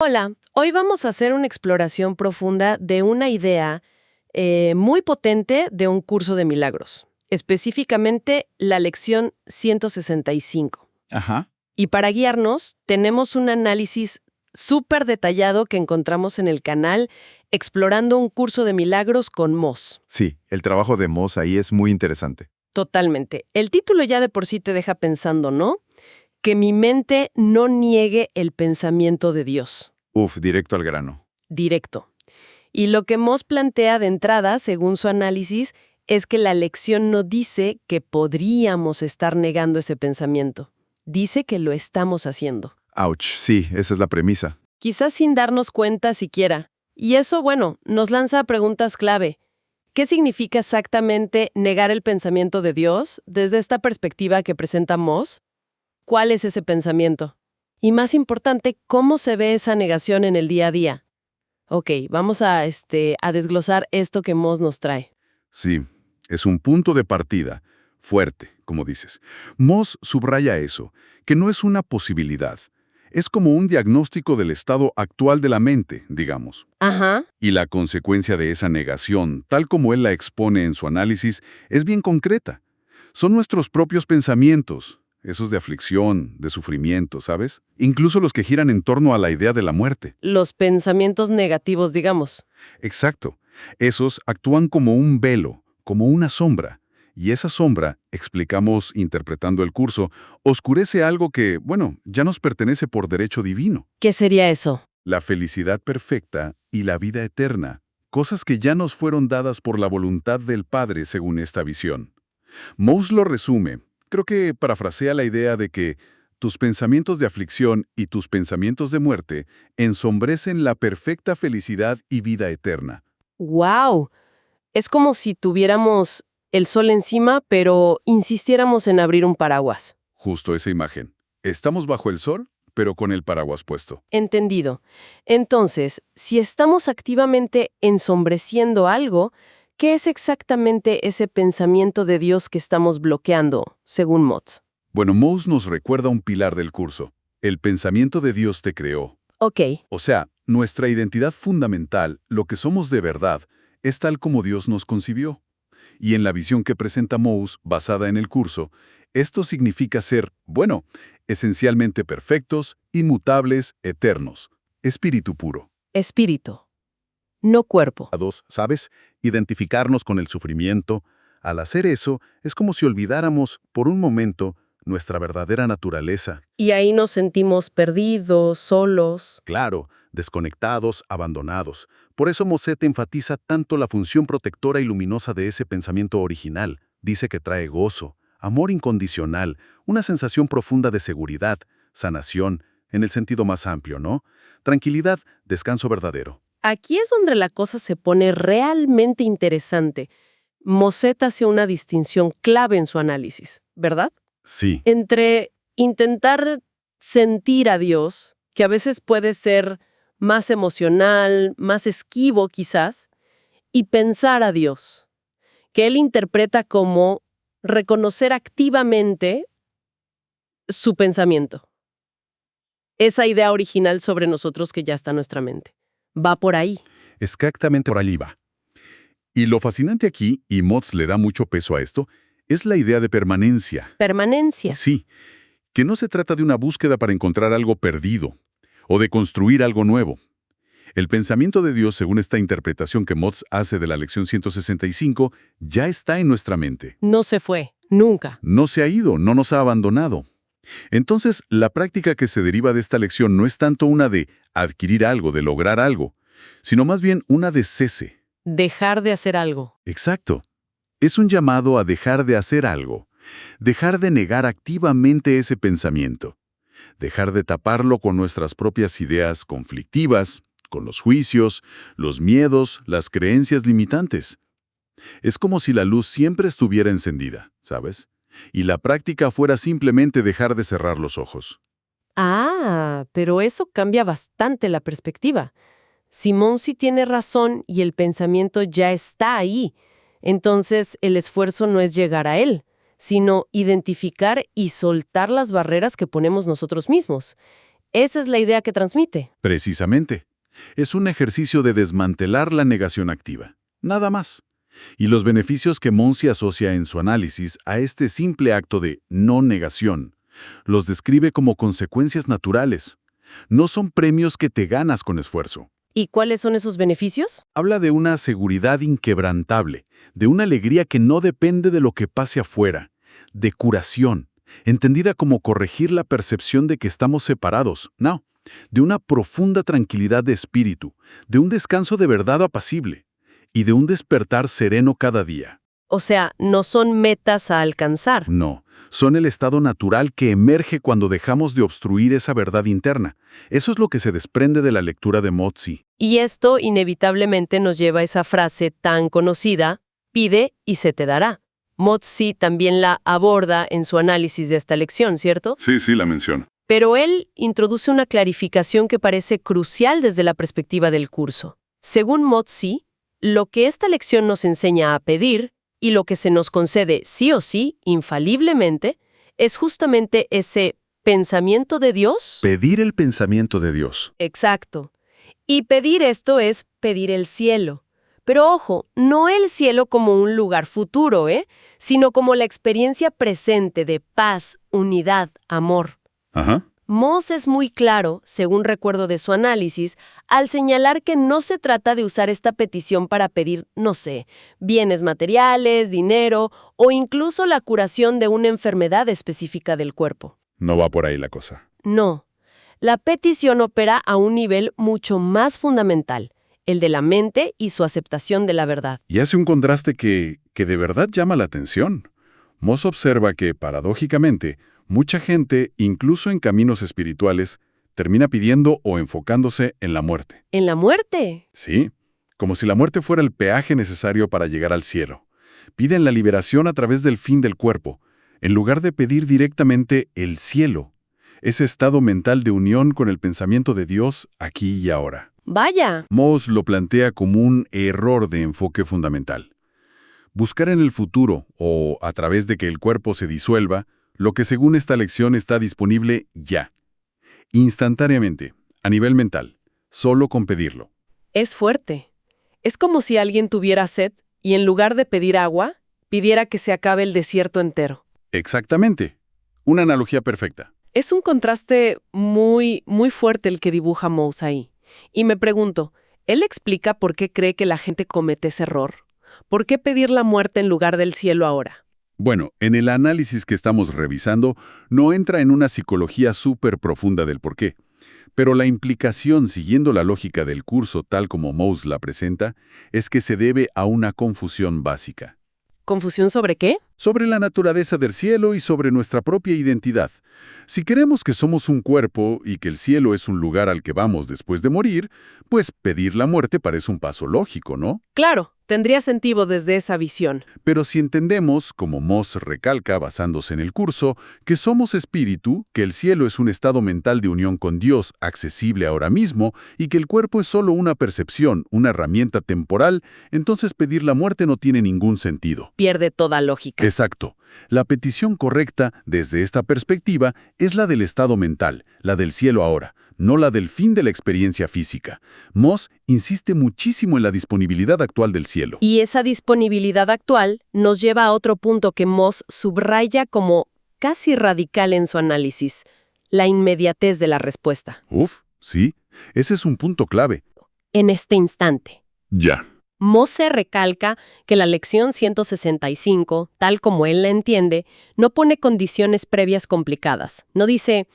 Hola, hoy vamos a hacer una exploración profunda de una idea muy potente de un curso de milagros, específicamente la lección 165. Ajá. Y para guiarnos, tenemos un análisis súper detallado que encontramos en el canal Explorando un curso de milagros con Moss. Sí, el trabajo de Moss ahí es muy interesante. Totalmente. El título ya de por sí te deja pensando, ¿no? Que mi mente no niegue el pensamiento de Dios. Directo al grano. Directo. Y lo que Moss plantea de entrada, según su análisis, es que la lección no dice que podríamos estar negando ese pensamiento. Dice que lo estamos haciendo. Ouch, sí, esa es la premisa. Quizás sin darnos cuenta siquiera. Y eso, bueno, nos lanza a preguntas clave. ¿Qué significa exactamente negar el pensamiento de Dios desde esta perspectiva que presenta Moss? ¿Cuál es ese pensamiento? Y más importante, ¿cómo se ve esa negación en el día a día? Ok, vamos a desglosar esto que Moss nos trae. Sí, es un punto de partida, fuerte, como dices. Moss subraya eso, que no es una posibilidad. Es como un diagnóstico del estado actual de la mente, digamos. Ajá. Y la consecuencia de esa negación, tal como él la expone en su análisis, es bien concreta. Son nuestros propios pensamientos, esos de aflicción, de sufrimiento, ¿sabes? Incluso los que giran en torno a la idea de la muerte. Los pensamientos negativos, digamos. Exacto. Esos actúan como un velo, como una sombra. Y esa sombra, explicamos interpretando el curso, oscurece algo que, bueno, ya nos pertenece por derecho divino. ¿Qué sería eso? La felicidad perfecta y la vida eterna, cosas que ya nos fueron dadas por la voluntad del Padre según esta visión. Moss lo resume, creo que parafrasea la idea de que tus pensamientos de aflicción y tus pensamientos de muerte ensombrecen la perfecta felicidad y vida eterna. ¡Wow! Es como si tuviéramos el sol encima, pero insistiéramos en abrir un paraguas. Justo esa imagen. Estamos bajo el sol, pero con el paraguas puesto. Entendido. Entonces, si estamos activamente ensombreciendo algo, ¿qué es exactamente ese pensamiento de Dios que estamos bloqueando, según Moss? Bueno, Moss nos recuerda un pilar del curso. El pensamiento de Dios te creó. Ok. O sea, nuestra identidad fundamental, lo que somos de verdad, es tal como Dios nos concibió. Y en la visión que presenta Moss, basada en el curso, esto significa ser, bueno, esencialmente perfectos, inmutables, eternos, espíritu puro. Espíritu, no cuerpo. ¿Sabes? Identificarnos con el sufrimiento. Al hacer eso, es como si olvidáramos, por un momento, nuestra verdadera naturaleza. Y ahí nos sentimos perdidos, solos. Claro, desconectados, abandonados. Por eso Mossette enfatiza tanto la función protectora y luminosa de ese pensamiento original. Dice que trae gozo, amor incondicional, una sensación profunda de seguridad, sanación, en el sentido más amplio, ¿no? Tranquilidad, descanso verdadero. Aquí es donde la cosa se pone realmente interesante. Mossette hace una distinción clave en su análisis, ¿verdad? Sí, Entre intentar sentir a Dios, que a veces puede ser más emocional, más esquivo quizás, y pensar a Dios, que él interpreta como reconocer activamente su pensamiento. Esa idea original sobre nosotros que ya está en nuestra mente. Va por ahí. exactamente por allí va. Y lo fascinante aquí, y Moss le da mucho peso a esto, es la idea de permanencia. Permanencia. Sí, que no se trata de una búsqueda para encontrar algo perdido o de construir algo nuevo. El pensamiento de Dios, según esta interpretación que Moss hace de la lección 165, ya está en nuestra mente. No se fue, nunca. No se ha ido, no nos ha abandonado. Entonces, la práctica que se deriva de esta lección no es tanto una de adquirir algo, de lograr algo, sino más bien una de cese. Dejar de hacer algo. Exacto. Es un llamado a dejar de hacer algo, dejar de negar activamente ese pensamiento, dejar de taparlo con nuestras propias ideas conflictivas, con los juicios, los miedos, las creencias limitantes. Es como si la luz siempre estuviera encendida, ¿sabes? Y la práctica fuera simplemente dejar de cerrar los ojos. Ah, pero eso cambia bastante la perspectiva. Simón sí tiene razón y el pensamiento ya está ahí. Entonces el esfuerzo no es llegar a él, sino identificar y soltar las barreras que ponemos nosotros mismos. Esa es la idea que transmite. Precisamente. Es un ejercicio de desmantelar la negación activa. Nada más. Y los beneficios que Monsi asocia en su análisis a este simple acto de no negación, los describe como consecuencias naturales. No son premios que te ganas con esfuerzo. ¿Y cuáles son esos beneficios? Habla de una seguridad inquebrantable, de una alegría que no depende de lo que pase afuera, de curación, entendida como corregir la percepción de que estamos separados, no, de una profunda tranquilidad de espíritu, de un descanso de verdad apacible y de un despertar sereno cada día. O sea, no son metas a alcanzar. No, son el estado natural que emerge cuando dejamos de obstruir esa verdad interna. Eso es lo que se desprende de la lectura de Motzi. Y esto inevitablemente nos lleva a esa frase tan conocida, pide y se te dará. Motzi también la aborda en su análisis de esta lección, ¿cierto? Sí, la menciono. Pero él introduce una clarificación que parece crucial desde la perspectiva del curso. Según Motzi, lo que esta lección nos enseña a pedir y lo que se nos concede sí o sí, infaliblemente, es justamente ese pensamiento de Dios. Pedir el pensamiento de Dios. Exacto. Y pedir esto es pedir el cielo. Pero ojo, no el cielo como un lugar futuro, sino como la experiencia presente de paz, unidad, amor. Ajá. Moss es muy claro, según recuerdo de su análisis, al señalar que no se trata de usar esta petición para pedir, no sé, bienes materiales, dinero o incluso la curación de una enfermedad específica del cuerpo. No va por ahí la cosa. No. La petición opera a un nivel mucho más fundamental, el de la mente y su aceptación de la verdad. Y hace un contraste que de verdad llama la atención. Moss observa que, paradójicamente, mucha gente, incluso en caminos espirituales, termina pidiendo o enfocándose en la muerte. ¿En la muerte? Sí, como si la muerte fuera el peaje necesario para llegar al cielo. Piden la liberación a través del fin del cuerpo, en lugar de pedir directamente el cielo, ese estado mental de unión con el pensamiento de Dios aquí y ahora. ¡Vaya! Moss lo plantea como un error de enfoque fundamental. Buscar en el futuro, o a través de que el cuerpo se disuelva, lo que según esta lección está disponible ya, instantáneamente, a nivel mental, solo con pedirlo. Es fuerte. Es como si alguien tuviera sed y en lugar de pedir agua, pidiera que se acabe el desierto entero. Exactamente. Una analogía perfecta. Es un contraste muy fuerte el que dibuja Moss ahí. Y me pregunto, ¿él explica por qué cree que la gente comete ese error? ¿Por qué pedir la muerte en lugar del cielo ahora? Bueno, en el análisis que estamos revisando, no entra en una psicología súper profunda del por qué. Pero la implicación, siguiendo la lógica del curso tal como Moss la presenta, es que se debe a una confusión básica. ¿Confusión sobre qué? Sobre la naturaleza del cielo y sobre nuestra propia identidad. Si creemos que somos un cuerpo y que el cielo es un lugar al que vamos después de morir, pues pedir la muerte parece un paso lógico, ¿no? Claro, tendría sentido desde esa visión. Pero si entendemos, como Moss recalca basándose en el curso, que somos espíritu, que el cielo es un estado mental de unión con Dios accesible ahora mismo y que el cuerpo es solo una percepción, una herramienta temporal, entonces pedir la muerte no tiene ningún sentido. Pierde toda lógica. Exacto. La petición correcta, desde esta perspectiva, es la del estado mental, la del cielo ahora, no la del fin de la experiencia física. Moss insiste muchísimo en la disponibilidad actual del cielo. Y esa disponibilidad actual nos lleva a otro punto que Moss subraya como casi radical en su análisis, la inmediatez de la respuesta. Uf, sí, ese es un punto clave. En este instante. Ya. Moss recalca que la lección 165, tal como él la entiende, no pone condiciones previas complicadas. No dice,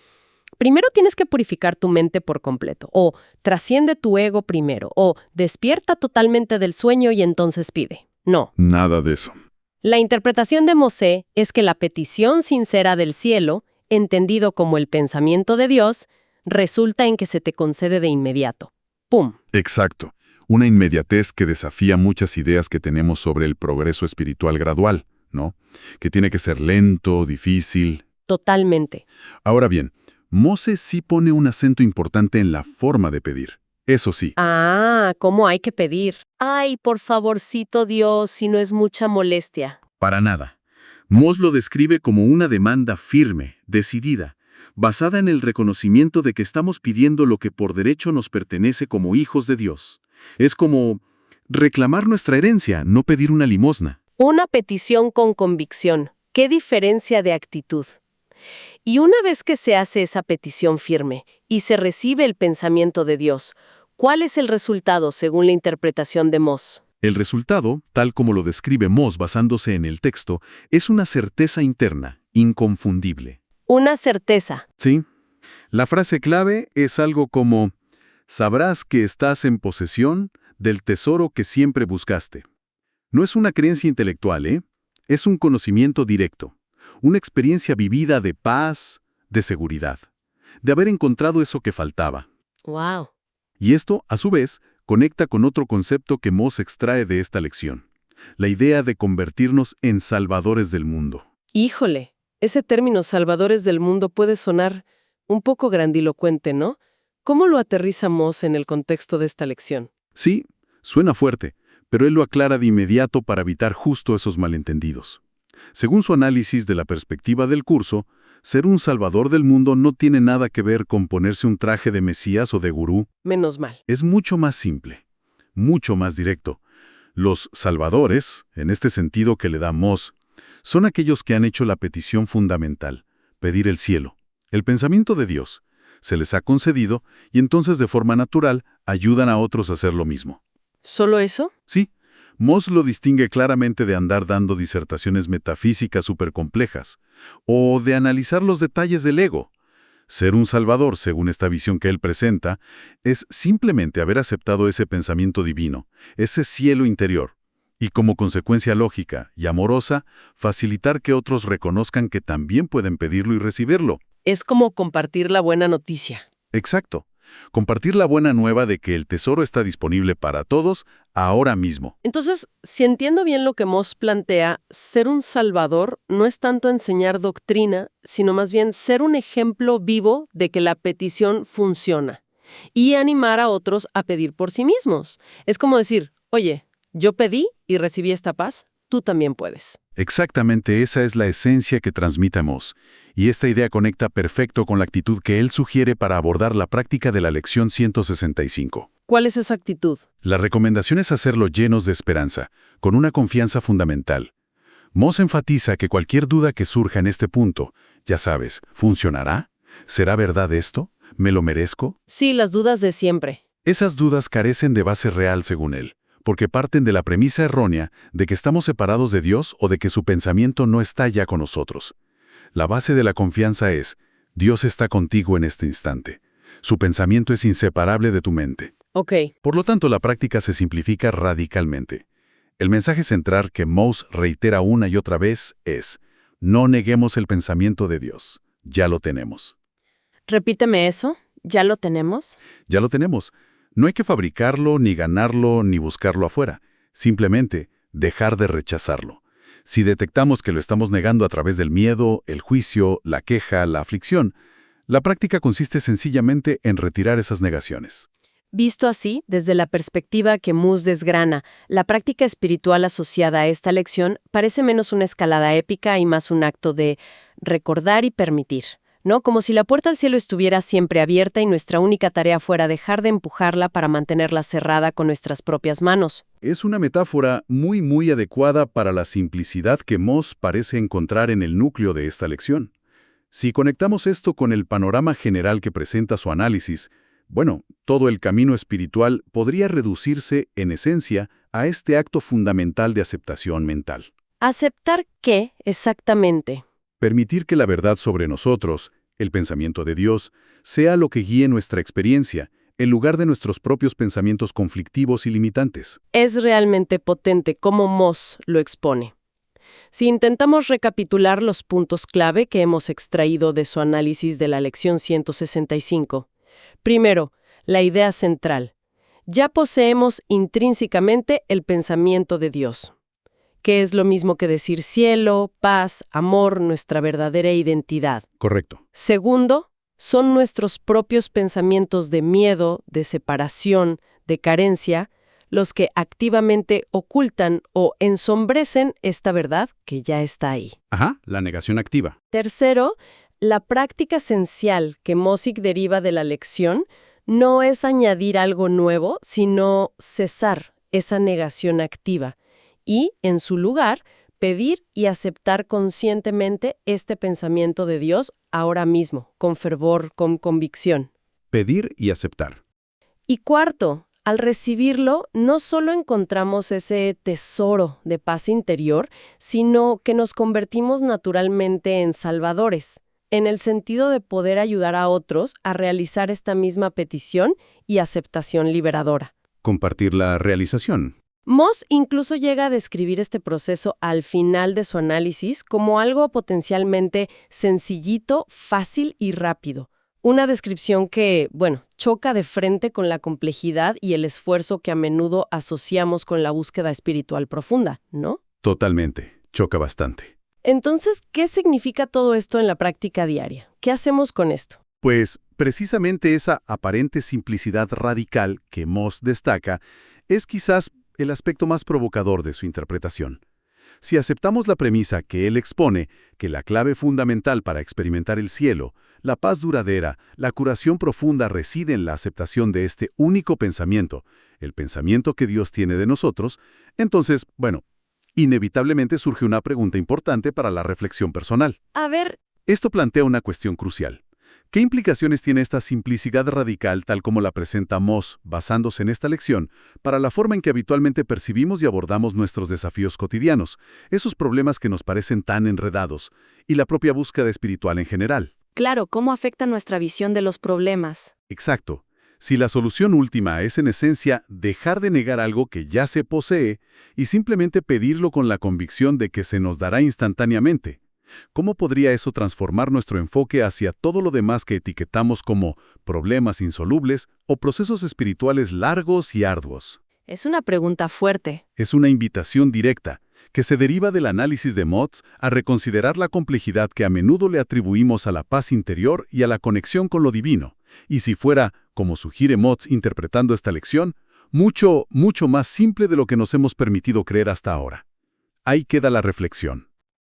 primero tienes que purificar tu mente por completo, o trasciende tu ego primero, o despierta totalmente del sueño y entonces pide. No. Nada de eso. La interpretación de Mosé es que la petición sincera del cielo, entendido como el pensamiento de Dios, resulta en que se te concede de inmediato. ¡Pum! Exacto. Una inmediatez que desafía muchas ideas que tenemos sobre el progreso espiritual gradual, ¿no? Que tiene que ser lento, difícil. Totalmente. Ahora bien, Mose sí pone un acento importante en la forma de pedir. Eso sí. Ah, ¿cómo hay que pedir? Ay, por favorcito Dios, si no es mucha molestia. Para nada. Moss lo describe como una demanda firme, decidida, basada en el reconocimiento de que estamos pidiendo lo que por derecho nos pertenece como hijos de Dios. Es como reclamar nuestra herencia, no pedir una limosna. Una petición con convicción. ¡Qué diferencia de actitud! Y una vez que se hace esa petición firme y se recibe el pensamiento de Dios, ¿cuál es el resultado según la interpretación de Moss? El resultado, tal como lo describe Moss basándose en el texto, es una certeza interna, inconfundible. Una certeza. Sí. La frase clave es algo como: sabrás que estás en posesión del tesoro que siempre buscaste. No es una creencia intelectual, ¿eh? Es un conocimiento directo, una experiencia vivida de paz, de seguridad, de haber encontrado eso que faltaba. ¡Wow! Y esto, a su vez, conecta con otro concepto que Moss extrae de esta lección: la idea de convertirnos en salvadores del mundo. Híjole, ese término salvadores del mundo puede sonar un poco grandilocuente, ¿no? ¿Cómo lo aterriza Moss en el contexto de esta lección? Sí, suena fuerte, pero él lo aclara de inmediato para evitar justo esos malentendidos. Según su análisis de la perspectiva del curso, ser un salvador del mundo no tiene nada que ver con ponerse un traje de mesías o de gurú. Menos mal. Es mucho más simple, mucho más directo. Los salvadores, en este sentido que le da Moss, son aquellos que han hecho la petición fundamental: pedir el cielo, el pensamiento de Dios. Se les ha concedido y entonces de forma natural ayudan a otros a hacer lo mismo. ¿Solo eso? Sí, Moss lo distingue claramente de andar dando disertaciones metafísicas supercomplejas o de analizar los detalles del ego. Ser un salvador, según esta visión que él presenta, es simplemente haber aceptado ese pensamiento divino, ese cielo interior, y como consecuencia lógica y amorosa, facilitar que otros reconozcan que también pueden pedirlo y recibirlo. Es como compartir la buena noticia. Exacto. Compartir la buena nueva de que el tesoro está disponible para todos ahora mismo. Entonces, si entiendo bien lo que Moss plantea, ser un salvador no es tanto enseñar doctrina, sino más bien ser un ejemplo vivo de que la petición funciona y animar a otros a pedir por sí mismos. Es como decir, oye, yo pedí y recibí esta paz, tú también puedes. Exactamente esa es la esencia que transmite Moss, y esta idea conecta perfecto con la actitud que él sugiere para abordar la práctica de la lección 165. ¿Cuál es esa actitud? La recomendación es hacerlo llenos de esperanza, con una confianza fundamental. Moss enfatiza que cualquier duda que surja en este punto, ya sabes, ¿funcionará? ¿Será verdad esto? ¿Me lo merezco? Sí, las dudas de siempre. Esas dudas carecen de base real según él, porque parten de la premisa errónea de que estamos separados de Dios o de que su pensamiento no está ya con nosotros. La base de la confianza es: Dios está contigo en este instante. Su pensamiento es inseparable de tu mente. Ok. Por lo tanto, la práctica se simplifica radicalmente. El mensaje central que Moss reitera una y otra vez es: no neguemos el pensamiento de Dios. Ya lo tenemos. Repíteme eso. ¿Ya lo tenemos? Ya lo tenemos. No hay que fabricarlo, ni ganarlo, ni buscarlo afuera. Simplemente dejar de rechazarlo. Si detectamos que lo estamos negando a través del miedo, el juicio, la queja, la aflicción, la práctica consiste sencillamente en retirar esas negaciones. Visto así, desde la perspectiva que Moss desgrana, la práctica espiritual asociada a esta lección parece menos una escalada épica y más un acto de recordar y permitir, ¿no? Como si la puerta al cielo estuviera siempre abierta y nuestra única tarea fuera dejar de empujarla para mantenerla cerrada con nuestras propias manos. Es una metáfora muy adecuada para la simplicidad que Moss parece encontrar en el núcleo de esta lección. Si conectamos esto con el panorama general que presenta su análisis, bueno, todo el camino espiritual podría reducirse, en esencia, a este acto fundamental de aceptación mental. ¿Aceptar qué exactamente? Permitir que la verdad sobre nosotros, el pensamiento de Dios, sea lo que guíe nuestra experiencia, en lugar de nuestros propios pensamientos conflictivos y limitantes. Es realmente potente como Moss lo expone. Si intentamos recapitular los puntos clave que hemos extraído de su análisis de la lección 165. Primero, la idea central. Ya poseemos intrínsecamente el pensamiento de Dios, que es lo mismo que decir cielo, paz, amor, nuestra verdadera identidad. Correcto. Segundo, son nuestros propios pensamientos de miedo, de separación, de carencia, los que activamente ocultan o ensombrecen esta verdad que ya está ahí. Ajá, la negación activa. Tercero, la práctica esencial que Mosick deriva de la lección no es añadir algo nuevo, sino cesar esa negación activa y, en su lugar, pedir y aceptar conscientemente este pensamiento de Dios ahora mismo, con fervor, con convicción. Pedir y aceptar. Y cuarto, al recibirlo, no solo encontramos ese tesoro de paz interior, sino que nos convertimos naturalmente en salvadores, en el sentido de poder ayudar a otros a realizar esta misma petición y aceptación liberadora. Compartir la realización. Moss incluso llega a describir este proceso al final de su análisis como algo potencialmente sencillito, fácil y rápido. Una descripción que, choca de frente con la complejidad y el esfuerzo que a menudo asociamos con la búsqueda espiritual profunda, ¿no? Totalmente. Choca bastante. Entonces, ¿qué significa todo esto en la práctica diaria? ¿Qué hacemos con esto? Pues, precisamente esa aparente simplicidad radical que Moss destaca es quizás el aspecto más provocador de su interpretación. Si aceptamos la premisa que él expone, que la clave fundamental para experimentar el cielo, la paz duradera, la curación profunda reside en la aceptación de este único pensamiento, el pensamiento que Dios tiene de nosotros, entonces, inevitablemente surge una pregunta importante para la reflexión personal. A ver, Esto plantea una cuestión crucial. ¿Qué implicaciones tiene esta simplicidad radical tal como la presenta Moss, basándose en esta lección, para la forma en que habitualmente percibimos y abordamos nuestros desafíos cotidianos, esos problemas que nos parecen tan enredados, y la propia búsqueda espiritual en general? Claro, ¿cómo afecta nuestra visión de los problemas? Exacto. Si la solución última es en esencia dejar de negar algo que ya se posee y simplemente pedirlo con la convicción de que se nos dará instantáneamente, ¿cómo podría eso transformar nuestro enfoque hacia todo lo demás que etiquetamos como problemas insolubles o procesos espirituales largos y arduos? Es una pregunta fuerte. Es una invitación directa, que se deriva del análisis de Moss a reconsiderar la complejidad que a menudo le atribuimos a la paz interior y a la conexión con lo divino. Y si fuera, como sugiere Moss interpretando esta lección, mucho más simple de lo que nos hemos permitido creer hasta ahora. Ahí queda la reflexión.